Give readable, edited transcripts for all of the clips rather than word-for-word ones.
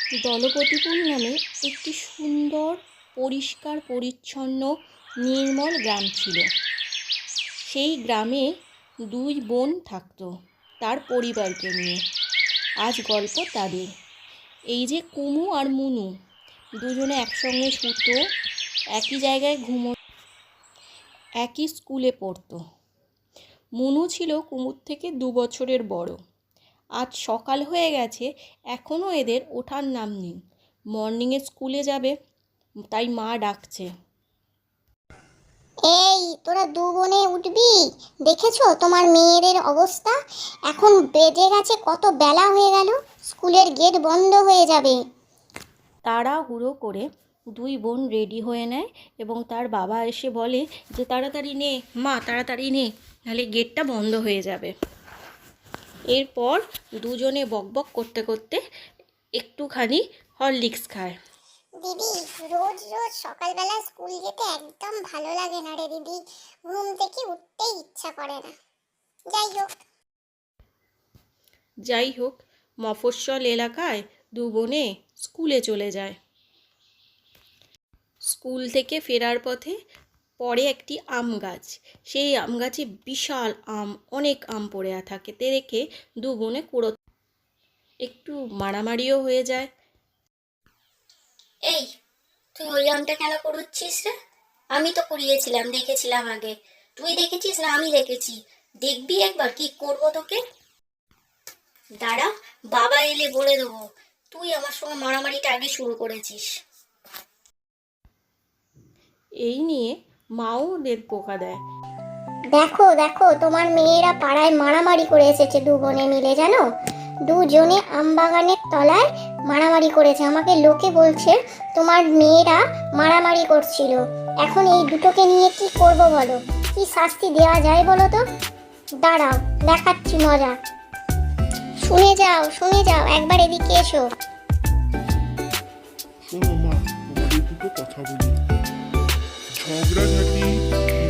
দলপতিপুর নামে একটি সুন্দর পরিষ্কার পরিচ্ছন্ন নির্মল গ্রাম ছিল। সেই গ্রামে দুই বোন থাকতো তার পরিবারকে নিয়ে। আজ গল্প তাদের। এই যে কুমু আর মুনু, দুজনে একসঙ্গে শুতো, একই জায়গায় একই স্কুলে পড়তো। মুনু ছিল কুমুর থেকে 2 বছরের বড়। আজ সকাল হয়ে গেছে, এখনও এদের ওঠার নাম নেই। মর্নিংয়ে স্কুলে যাবে, তাই মা ডাকছে। এই তোরা দু বোনে উঠবি? দেখেছো তোমার মেয়েদের অবস্থা? এখন বেজে গেছে, কত বেলা হয়ে গেল, স্কুলের গেট বন্ধ হয়ে যাবে। তাড়াহুড়ো করে দুই বোন রেডি হয়ে নেয় এবং তার বাবা এসে বলে যে তাড়াতাড়ি নে মা, তাড়াতাড়ি নে, নাহলে গেটটা বন্ধ হয়ে যাবে। এরপর দুজনে বকবক করতে করতে একটুখানি হরলিক্স খায়। দিদি, রোজ রোজ সকালবেলা স্কুল যেতে একদম ভালো লাগে না রে দিদি, ঘুম থেকে উঠতেই ইচ্ছা করে না। যাই হোক, মফস্বল এলাকায় দু বোনে স্কুলে চলে যায়। স্কুল থেকে ফেরার পথে পড়ে একটি আম গাছ। সেই আম গাছে বিশাল আম, অনেক আম পড়ে থাকে। দেখে দু বোনে একটু মারামারিও হয়ে যায়। এই, তুই ওই আমটা কেন কুড়োচ্ছিস রে? আমি তো কুড়িয়েছিলাম, দেখেছিলাম আগে। তুই দেখেছিস না আমি দেখেছি? দেখবি একবার কি করব তোকে। দাঁড়া, বাবা এলে বলে দেবো তুই আমার সঙ্গে মারামারিটা আগে শুরু করেছিস। এই নিয়ে মাও ওদের পোকা দেয়। দেখো দেখো, তোমার মেয়েরা পাড়ায় মারামারি করে এসেছে দু বোনে মিলে, জানো? দুজনে আমবাগানের তলায় মারামারি করেছে। আমাকে লোকে বলছে তোমার মেয়েরা মারামারি করছিল। এখন এই দুটোকে নিয়ে কি করব বলো? কি শাস্তি দেওয়া যায় বলো তো? দাঁড়াও, দেখাচ্ছি মজা। শুনে যাও, একবার এদিকে এসো। শোনো মা, তোমাদের দুটো কথা বলি। ঝগড়াঝাটি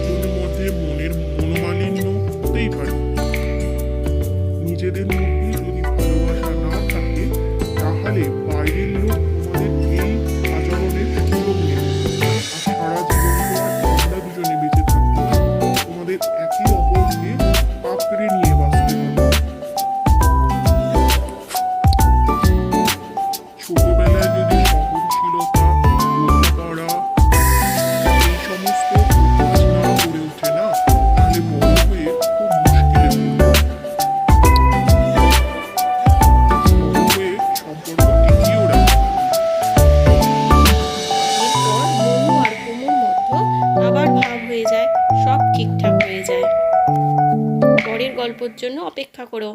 দুজনের মধ্যে মনের মনোমালিন্য হতেই পারে। নিজেদের মধ্যে যদি ভালোবাসা না থাকে, তাহলে বাইরের লোক তোমাদের এই আচরণের সুযোগ নেবে। আর সারা জীবন তোমরা দুজনে বেঁচে থাকবে, তোমাদের একে অপরকে আঁকড়ে নিয়ে বাঁচতে হবে। ছোটবেলায় যদি সহনশীলতা, বোঝাপড়া এই সমস্ত কাজ না গড়ে ওঠে না, তাহলে বড় হয়ে খুব মুশকিলে পড়বে। বড় হয়ে সম্পর্ক টিকিয়েও রাখতে হবে। এরপর মনু আর কুমুর মধ্যে আবার ভাব হয়ে যায়, সব ঠিকঠাক হয়ে যায়। পরের গল্পের জন্য অপেক্ষা করো।